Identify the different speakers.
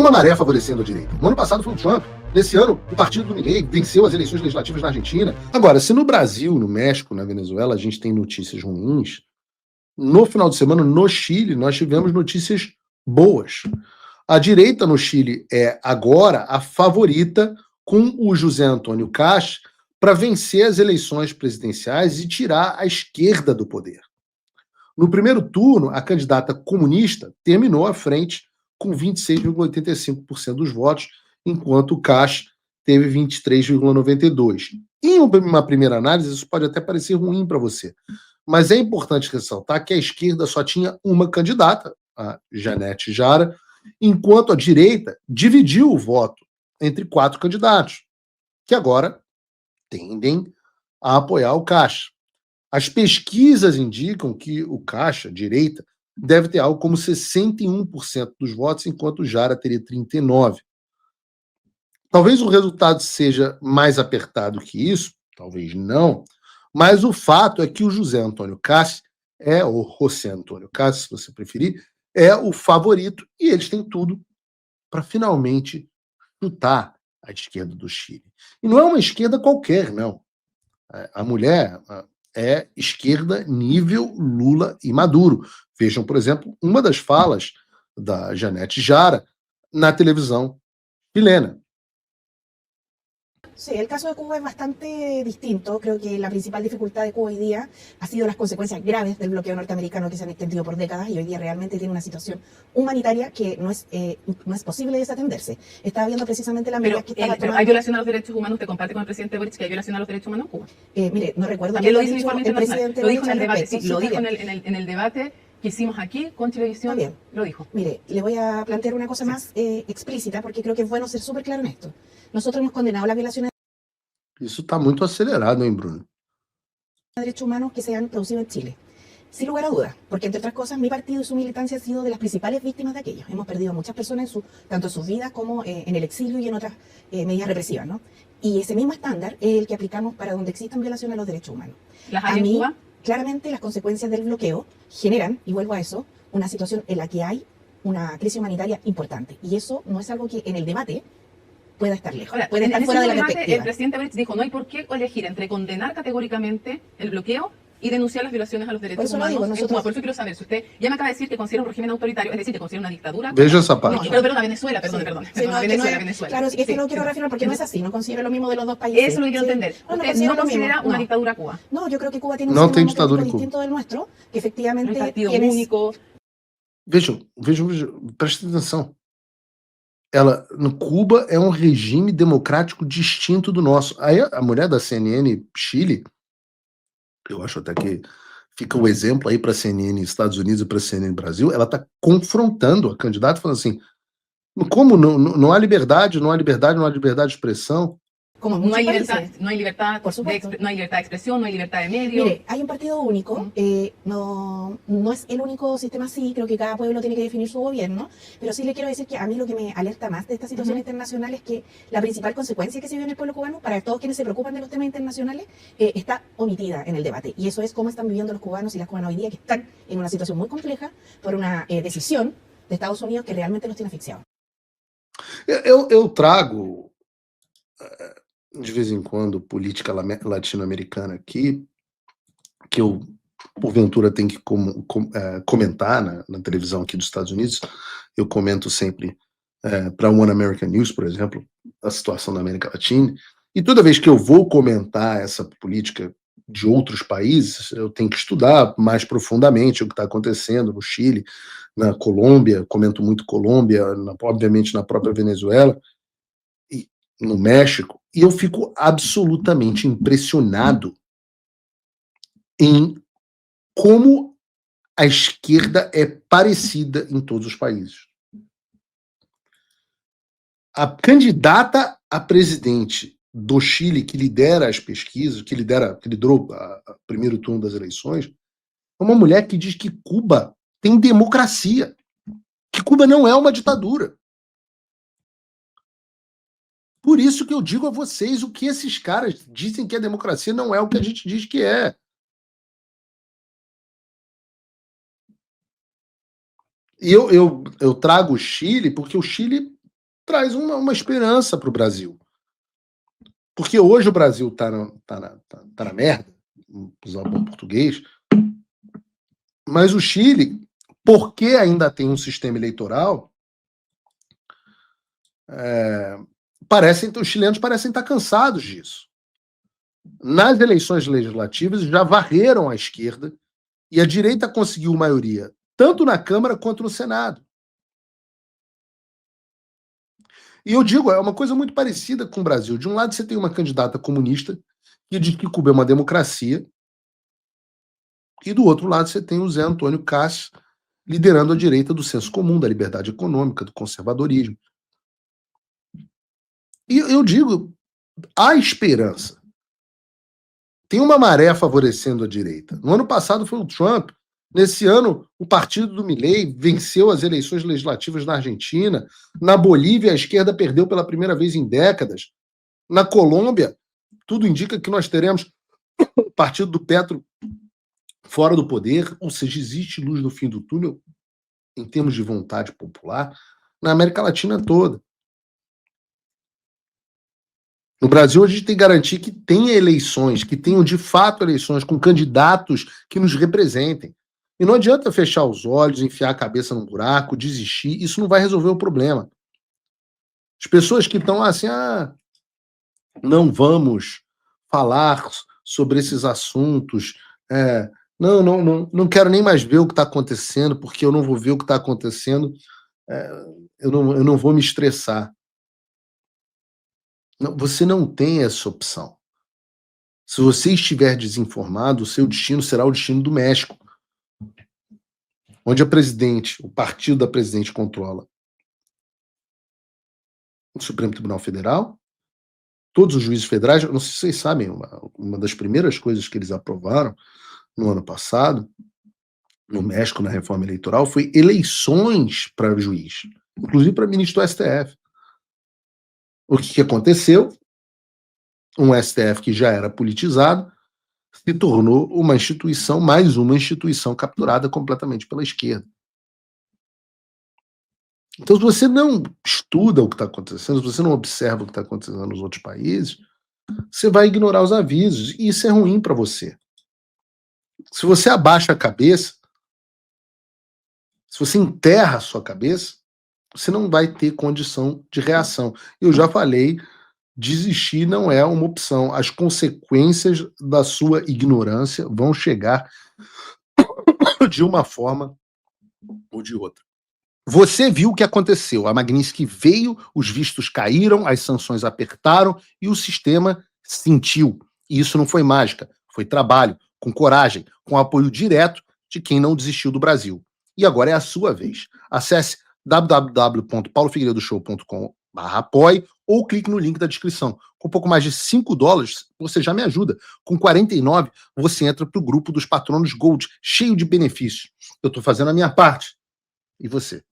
Speaker 1: uma maré favorecendo a direita. No ano passado foi o Trump. Nesse ano, o partido do Milei venceu as eleições legislativas na Argentina. Agora, se no Brasil, no México, na Venezuela, a gente tem notícias ruins, no final de semana, no Chile, nós tivemos notícias boas. A direita no Chile é agora a favorita com o José Antônio Kast para vencer as eleições presidenciais e tirar a esquerda do poder. No primeiro turno, a candidata comunista terminou à frente com 26,85% dos votos, enquanto o Kast teve 23,92%. Em uma primeira análise, isso pode até parecer ruim para você, mas é importante ressaltar que a esquerda só tinha uma candidata, a Janete Jara, enquanto a direita dividiu o voto entre 4 candidatos, que agora tendem a apoiar o Kast. As pesquisas indicam que o Kast, a direita, deve ter algo como 61% dos votos, enquanto o Jara teria 39%. Talvez o resultado seja mais apertado que isso, talvez não, mas o fato é que o José Antônio Kast ou José Antônio Kast, se você preferir, é o favorito e eles têm tudo para finalmente chutar a esquerda do Chile. E não é uma esquerda qualquer, não. A mulher é esquerda nível Lula e Maduro. Vejam, por exemplo, uma das falas da Janete Jara na televisão chilena.
Speaker 2: Sí, el caso de Cuba es bastante distinto. Creo que la principal dificultad de Cuba hoy día ha sido las consecuencias graves del bloqueo norteamericano que se han extendido por décadas y hoy día realmente tiene una situación humanitaria que no es posible desatenderse. Estaba viendo precisamente la medida que estaba
Speaker 3: tomando... ¿Hay violación a los derechos humanos? ¿Usted comparte con el presidente Boric que hay violación a los derechos humanos en Cuba?
Speaker 2: Mire, no recuerdo.
Speaker 3: También lo dice el informe
Speaker 2: internacional.
Speaker 3: Lo dijo en el debate, sí, lo dijo en el debate que hicimos aquí con Televisión, lo dijo.
Speaker 2: Mire, le voy a plantear una cosa más explícita porque creo que es bueno ser súper claro en esto. Nosotros hemos condenado las violaciones
Speaker 1: Isso está muito acelerado, hein, Bruno?
Speaker 2: de derechos humanos que se han producido en Chile. Sin lugar a dudas, porque entre otras cosas mi partido y su militancia han sido de las principales víctimas de aquello. Hemos perdido a muchas personas tanto en sus vidas como en el exilio y en otras medidas represivas, ¿no? Y ese mismo estándar es el que aplicamos para donde existan violaciones a los derechos humanos.
Speaker 3: ¿Las hay en Cuba?
Speaker 2: Claramente las consecuencias del bloqueo generan, y vuelvo a eso, una situación en la que hay una crisis humanitaria importante. Y eso no es algo que en el debate pueda estar lejos,
Speaker 3: ahora,
Speaker 2: puede estar fuera de la perspectiva.
Speaker 3: El presidente Boric dijo, no hay por qué elegir entre condenar categóricamente el bloqueo y denunciar las violaciones a los derechos humanos. Por eso quiero saber, si usted ya me acaba de decir que considera un régimen autoritario, es decir, que considera una dictadura.
Speaker 1: Veja esa parte.
Speaker 3: No, perdón, a Venezuela, perdón. Venezuela.
Speaker 2: Claro, es que no quiero reafirmar porque no es así, no considero lo mismo de los dos países.
Speaker 3: Eso es lo que quiero entender. ¿Usted no considera una dictadura Cuba?
Speaker 2: No, yo creo que Cuba tiene un sistema democrático distinto del nuestro, que efectivamente
Speaker 3: un partido único.
Speaker 1: Vejam, prestem atenção. No Cuba é um regime democrático distinto do nosso. Aí a mulher da CNN Chile, eu acho até que fica o exemplo aí para a CNN Estados Unidos e para a CNN Brasil, ela está confrontando a candidata, falando assim, como não há liberdade, não há liberdade de expressão.
Speaker 2: Como
Speaker 3: no hay libertad,
Speaker 2: por supuesto.
Speaker 3: No hay libertad de expresión, no hay libertad de medio.
Speaker 2: Mire, hay un partido único, no es el único sistema así, creo que cada pueblo tiene que definir su gobierno, pero sí le quiero decir que a mí lo que me alerta más de esta situación internacional es que la principal consecuencia que se vive en el pueblo cubano, para todos quienes se preocupan de los temas internacionales, está omitida en el debate. Y eso es cómo están viviendo los cubanos y las cubanas hoy día, que están en una situación muy compleja por una decisión de Estados Unidos que realmente los tiene asfixiados.
Speaker 1: Eu trago de vez em quando política latino-americana aqui, que eu porventura tenho que comentar na televisão aqui dos Estados Unidos. Eu comento sempre para One American News, por exemplo, a situação da América Latina, e toda vez que eu vou comentar essa política de outros países, eu tenho que estudar mais profundamente o que está acontecendo no Chile, na Colômbia, comento muito Colômbia, obviamente na própria Venezuela, e no México, e eu fico absolutamente impressionado em como a esquerda é parecida em todos os países. A candidata a presidente do Chile, que lidera as pesquisas, que liderou o primeiro turno das eleições, é uma mulher que diz que Cuba tem democracia, que Cuba não é uma ditadura. Por isso que eu digo a vocês, o que esses caras dizem que é democracia não é o que a gente diz que é. E eu trago o Chile, porque o Chile traz uma esperança para o Brasil. Porque hoje o Brasil tá na merda, vou usar o bom português, mas o Chile, porque ainda tem um sistema eleitoral, os chilenos parecem estar cansados disso. Nas eleições legislativas já varreram a esquerda e a direita conseguiu maioria tanto na Câmara quanto no Senado. E eu digo, é uma coisa muito parecida com o Brasil. De um lado você tem uma candidata comunista que diz que Cuba é uma democracia, e do outro lado você tem o Zé Antônio Cássio liderando a direita do senso comum, da liberdade econômica, do conservadorismo. E eu digo, há esperança. Tem uma maré favorecendo a direita. No ano passado foi o Trump. Nesse ano, o partido do Milei venceu as eleições legislativas na Argentina. Na Bolívia, a esquerda perdeu pela primeira vez em décadas. Na Colômbia, tudo indica que nós teremos o partido do Petro fora do poder, ou seja, existe luz no fim do túnel em termos de vontade popular na América Latina toda. No Brasil, a gente tem que garantir que tenha eleições, que tenham de fato eleições com candidatos que nos representem. E não adianta fechar os olhos, enfiar a cabeça num buraco, desistir, isso não vai resolver o problema. As pessoas que estão assim, não vamos falar sobre esses assuntos, não quero nem mais ver o que está acontecendo, porque eu não vou ver o que está acontecendo, eu não vou me estressar. Não, você não tem essa opção. Se você estiver desinformado, o seu destino será o destino do México, onde o partido da presidente controla o Supremo Tribunal Federal, todos os juízes federais. Não sei se vocês sabem, uma das primeiras coisas que eles aprovaram no ano passado, no México, na reforma eleitoral, foi eleições para juiz, inclusive para ministro do STF. O que aconteceu? Um STF que já era politizado se tornou mais uma instituição capturada completamente pela esquerda. Então, se você não estuda o que está acontecendo, se você não observa o que está acontecendo nos outros países, você vai ignorar os avisos, e isso é ruim para você. Se você abaixa a cabeça, se você enterra a sua cabeça, você não vai ter condição de reação. Eu já falei, desistir não é uma opção. As consequências da sua ignorância vão chegar de uma forma ou de outra. Você viu o que aconteceu. A Magnitsky veio, os vistos caíram, as sanções apertaram e o sistema sentiu. E isso não foi mágica, foi trabalho, com coragem, com apoio direto de quem não desistiu do Brasil. E agora é a sua vez. Acesse www.paulofigueiredoshow.com/apoie ou clique no link da descrição. Com pouco mais de $5, você já me ajuda. Com 49, você entra para o grupo dos patronos Gold, cheio de benefícios. Eu estou fazendo a minha parte. E você?